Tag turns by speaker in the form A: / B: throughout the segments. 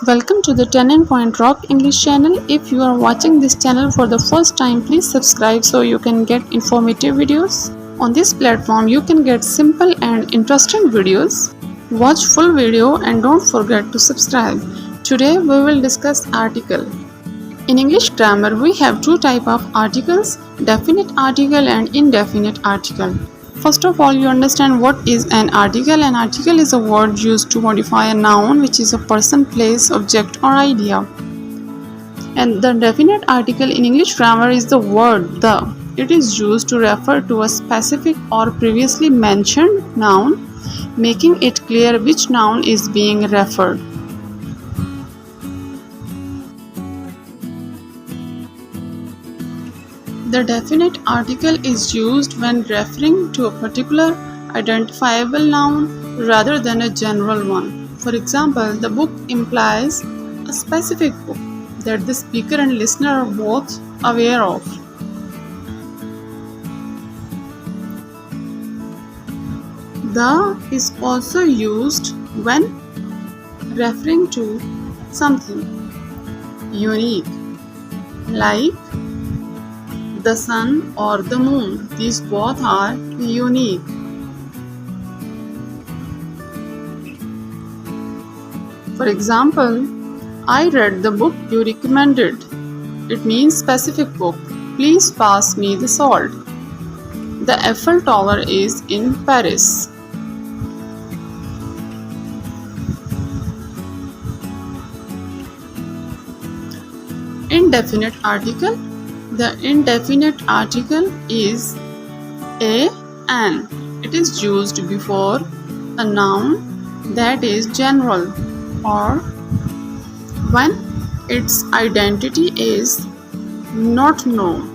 A: Welcome to the 10 and Point Rock English channel. If you are watching this channel for the first time, please subscribe so you can get informative videos. On this platform, you can get simple and interesting videos. Watch full video and don't forget to subscribe. Today we will discuss article. In English grammar, we have two types of articles, definite article and indefinite article. First of all, you understand what is an article. An article is a word used to modify a noun, which is a person, place, object or idea. And the definite article in English grammar is the word the. It is used to refer to a specific or previously mentioned noun, making it clear which noun is being referred. The definite article is used when referring to a particular identifiable noun rather than a general one. For example, the book implies a specific book that the speaker and listener are both aware of. The is also used when referring to something unique, like the sun or the moon. These both are unique. For example, I read the book you recommended. It means specific book. Please pass me the salt. The Eiffel Tower is in Paris. Indefinite article. The indefinite article is an. It is used before a noun that is general or when its identity is not known.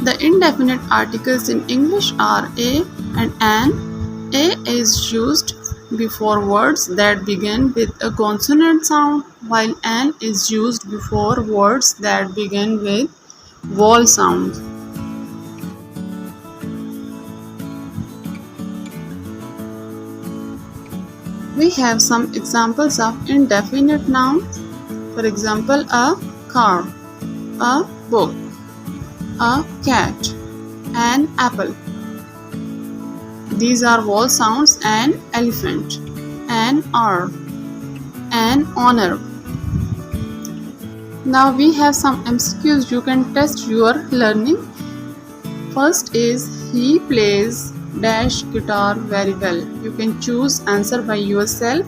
A: The indefinite articles in English are a and an. A is used before words that begin with a consonant sound, while an is used before words that begin with vowel sounds. We have some examples of indefinite nouns. For example, a car, a book, a cat, an apple. These are vowel sounds: an elephant, an hour, an honor. Now we have some MCQs you can test your learning. First is he plays dash guitar very well. You can choose answer by yourself.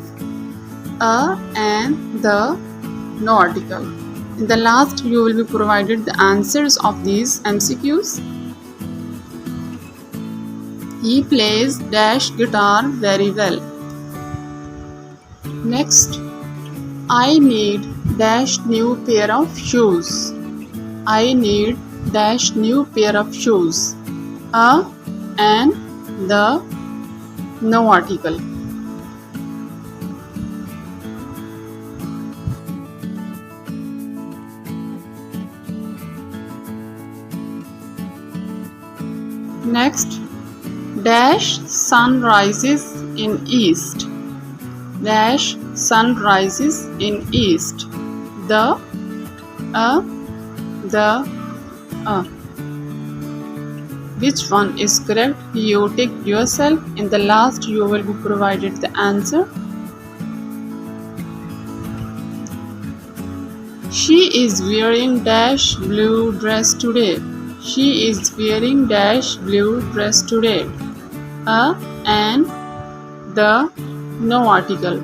A: A, and, the, no article. In the last you will be provided the answers of these MCQs. He plays dash guitar very well. Next, I need dash new pair of shoes. I need dash new pair of shoes. A, and, the, no article. Next, dash sun rises in east. Dash sun rises in east. The, the, Which one is correct? You take yourself. In the last you will be provided the answer. She is wearing dash blue dress today. She is wearing dash blue dress today. A, and, the, no article.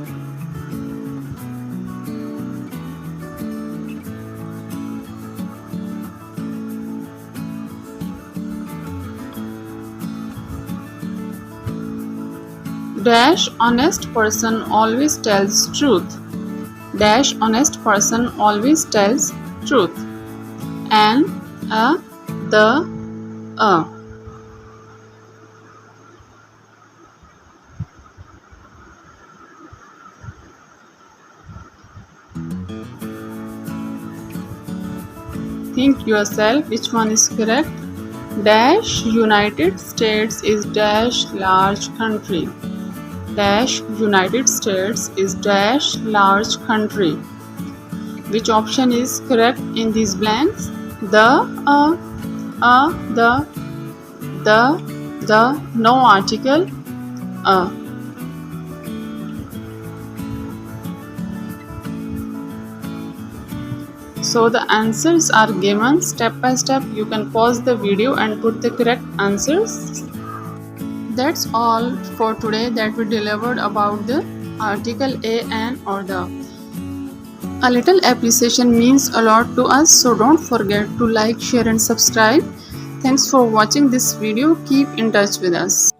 A: Dash honest person always tells truth. Dash honest person always tells truth. And, the, Think yourself which one is correct. Dash United States is dash large country. Dash United States is dash large country. Which option is correct in these blanks? The, the, no article, a. So the answers are given step by step. You can pause the video and put the correct answers. That's all for today that we delivered about the article a, an, or the. A little appreciation means a lot to us, so don't forget to like, share and subscribe. Thanks for watching this video. Keep in touch with us.